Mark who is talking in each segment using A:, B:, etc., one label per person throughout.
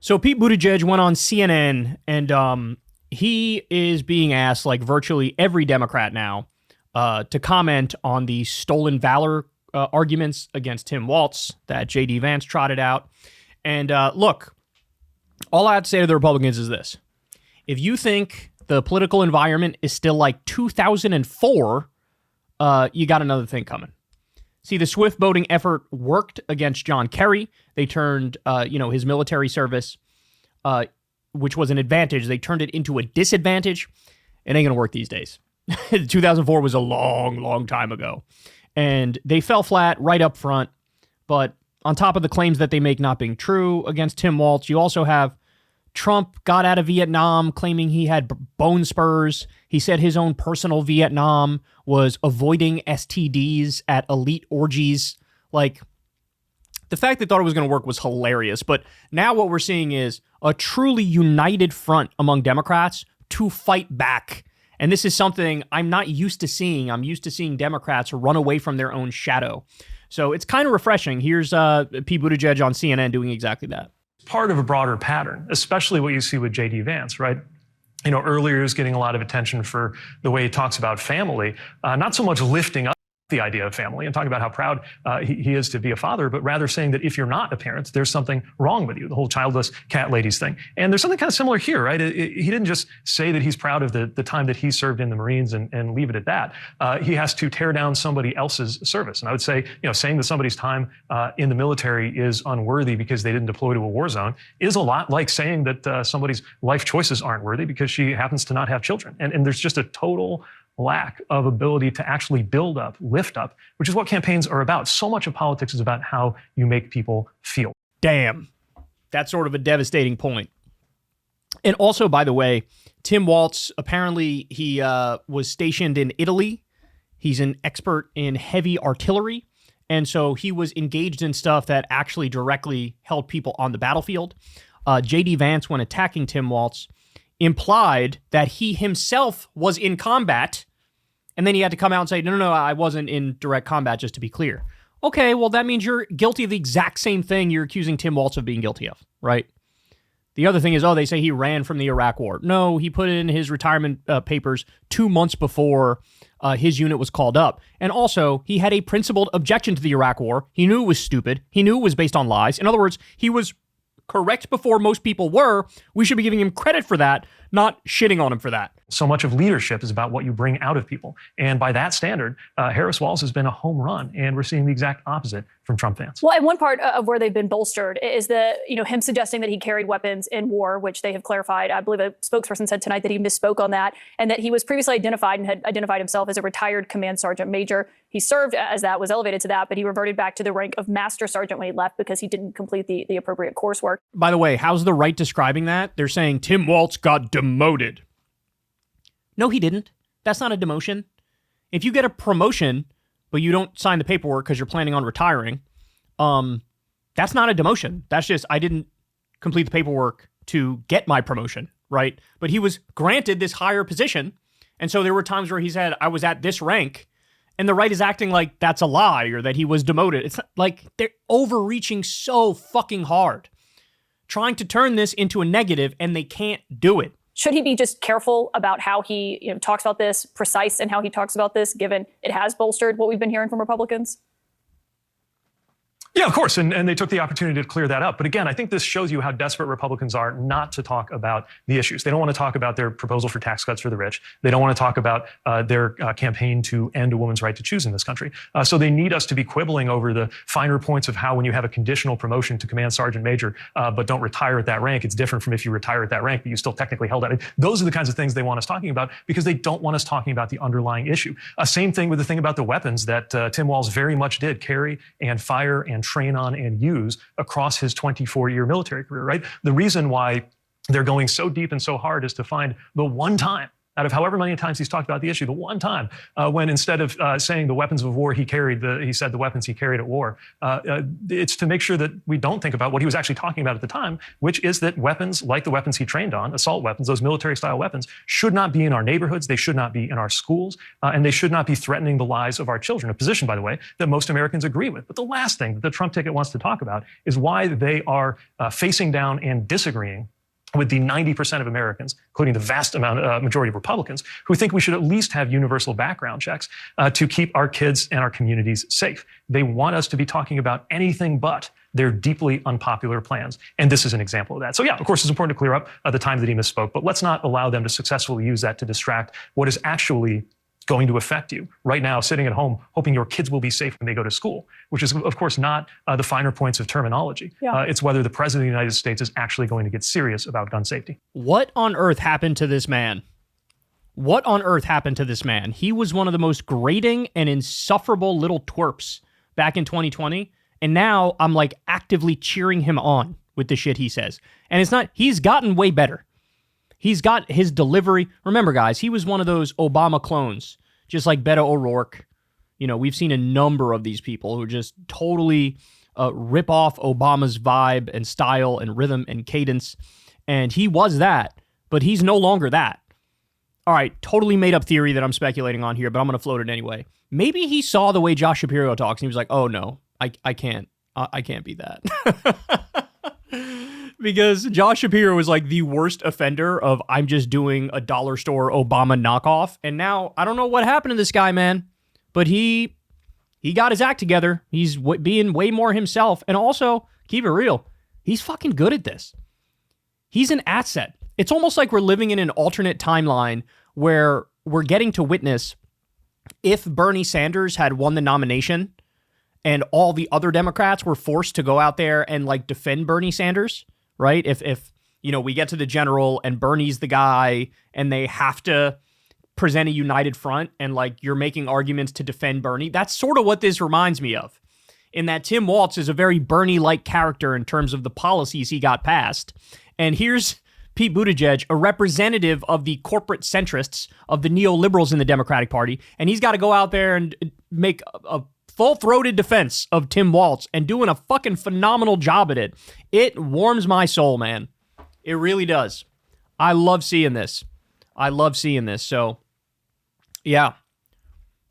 A: So Pete Buttigieg went on CNN, and he is being asked, like virtually every Democrat now, to comment on the stolen valor arguments against Tim Walz that J.D. Vance trotted out. And look, all I have to say to the Republicans is this. If you think the political environment is still like 2004, you got another thing coming. See, the swift voting effort worked against John Kerry. They turned, his military service, which was an advantage, they turned it into a disadvantage. It ain't going to work these days. 2004 was a long, long time ago. And they fell flat right up front. But on top of the claims that they make not being true against Tim Walz, you also have Trump got out of Vietnam claiming he had bone spurs. He said his own personal Vietnam was avoiding STDs at elite orgies. Like, the fact they thought it was going to work was hilarious. But now what we're seeing is a truly united front among Democrats to fight back. And this is something I'm not used to seeing. I'm used to seeing Democrats run away from their own shadow. So it's kind of refreshing. Here's Pete Buttigieg on CNN doing exactly that.
B: Part of a broader pattern, especially what you see with J.D. Vance, right? You know, earlier he was getting a lot of attention for the way he talks about family, not so much lifting up the idea of family and talking about how proud he is to be a father, but rather saying that if you're not a parent, there's something wrong with you, the whole childless cat ladies thing. And there's something kind of similar here, right? He didn't just say that he's proud of the time that he served in the Marines and leave it at that. He has to tear down somebody else's service. And I would say, saying that somebody's time in the military is unworthy because they didn't deploy to a war zone is a lot like saying that somebody's life choices aren't worthy because she happens to not have children. And there's just a total lack of ability to actually build up, lift up, which is what campaigns are about. So much of politics is about how you make people feel.
A: Damn. That's sort of a devastating point. And also, by the way, Tim Walz, apparently he was stationed in Italy. He's an expert in heavy artillery. And so he was engaged in stuff that actually directly held people on the battlefield. J.D. Vance, when attacking Tim Walz, implied that he himself was in combat, and then he had to come out and say, no, I wasn't in direct combat, just to be clear. Okay, well, that means you're guilty of the exact same thing you're accusing Tim Walz of being guilty of, right? The other thing is, they say he ran from the Iraq War. No, he put in his retirement papers 2 months before his unit was called up. And also, he had a principled objection to the Iraq War. He knew it was stupid. He knew it was based on lies. In other words, he was correct before most people were. We should be giving him credit for that, not shitting on him for that.
B: So much of leadership is about what you bring out of people. And by that standard, Harris Walz has been a home run, and we're seeing the exact opposite from Trump fans.
C: Well, and one part of where they've been bolstered is him suggesting that he carried weapons in war, which they have clarified. I believe a spokesperson said tonight that he misspoke on that, and that he was previously identified and had identified himself as a retired command sergeant major. He served as that, was elevated to that, but he reverted back to the rank of master sergeant when he left because he didn't complete the appropriate coursework.
A: By the way, how's the right describing that? They're saying Tim Walz got demoted. No, he didn't. That's not a demotion. If you get a promotion, but you don't sign the paperwork because you're planning on retiring, that's not a demotion. That's just, I didn't complete the paperwork to get my promotion, right? But he was granted this higher position. And so there were times where he said, I was at this rank, and the right is acting like that's a lie or that he was demoted. It's like they're overreaching so fucking hard, trying to turn this into a negative, and they can't do it.
C: Should he be just careful about how he talks about this, precise in how he talks about this, given it has bolstered what we've been hearing from Republicans?
B: Yeah, of course, and they took the opportunity to clear that up. But again, I think this shows you how desperate Republicans are not to talk about the issues. They don't want to talk about their proposal for tax cuts for the rich. They don't want to talk about their campaign to end a woman's right to choose in this country. So they need us to be quibbling over the finer points of how when you have a conditional promotion to command sergeant major, but don't retire at that rank, it's different from if you retire at that rank, but you still technically held it. Those are the kinds of things they want us talking about because they don't want us talking about the underlying issue. Same thing with the thing about the weapons that Tim Walz very much did carry and fire and train on and use across his 24-year military career, right? The reason why they're going so deep and so hard is to find the one time out of however many times he's talked about the issue, the one time when instead of saying the weapons of war he carried, he said the weapons he carried at war. It's to make sure that we don't think about what he was actually talking about at the time, which is that weapons like the weapons he trained on, assault weapons, those military-style weapons, should not be in our neighborhoods, they should not be in our schools, and they should not be threatening the lives of our children, a position, by the way, that most Americans agree with. But the last thing that the Trump ticket wants to talk about is why they are facing down and disagreeing with the 90% of Americans, including the vast majority of Republicans, who think we should at least have universal background checks to keep our kids and our communities safe. They want us to be talking about anything but their deeply unpopular plans. And this is an example of that. So yeah, of course, it's important to clear up the time that he misspoke, but let's not allow them to successfully use that to distract what is actually going to affect you right now, sitting at home, hoping your kids will be safe when they go to school, which is, of course, not the finer points of terminology. Yeah. It's whether the president of the United States is actually going to get serious about gun safety.
A: What on earth happened to this man? What on earth happened to this man? He was one of the most grating and insufferable little twerps back in 2020. And now I'm like actively cheering him on with the shit he says. And it's not, he's gotten way better. He's got his delivery. Remember, guys, he was one of those Obama clones, just like Beto O'Rourke. You know, we've seen a number of these people who just totally rip off Obama's vibe and style and rhythm and cadence. And he was that, but he's no longer that. All right, totally made up theory that I'm speculating on here, but I'm going to float it anyway. Maybe he saw the way Josh Shapiro talks and he was like, oh no, I can't be that. Because Josh Shapiro was like the worst offender of I'm just doing a dollar store Obama knockoff. And now I don't know what happened to this guy, man, but he got his act together. He's being way more himself. And also, keep it real, he's fucking good at this. He's an asset. It's almost like we're living in an alternate timeline where we're getting to witness if Bernie Sanders had won the nomination and all the other Democrats were forced to go out there and like defend Bernie Sanders, right? If you know, we get to the general and Bernie's the guy and they have to present a united front and like you're making arguments to defend Bernie. That's sort of what this reminds me of, in that Tim Walz is a very Bernie-like character in terms of the policies he got passed. And here's Pete Buttigieg, a representative of the corporate centrists, of the neoliberals in the Democratic Party, and he's got to go out there and make a full-throated defense of Tim Walz and doing a fucking phenomenal job at it. It warms my soul, man. It really does. I love seeing this. So, yeah.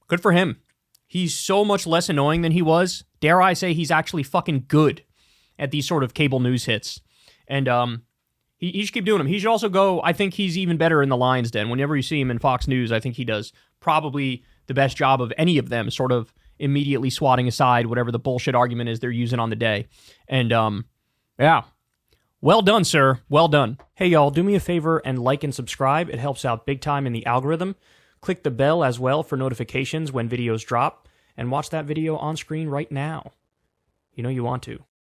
A: Good for him. He's so much less annoying than he was. Dare I say he's actually fucking good at these sort of cable news hits. And he should keep doing them. He should also go, I think he's even better in the Lion's Den. Whenever you see him in Fox News, I think he does probably the best job of any of them, sort of immediately swatting aside whatever the bullshit argument is they're using on the day. And, yeah. Well done, sir. Well done. Hey, y'all, do me a favor and like and subscribe. It helps out big time in the algorithm. Click the bell as well for notifications when videos drop. And watch that video on screen right now. You know you want to.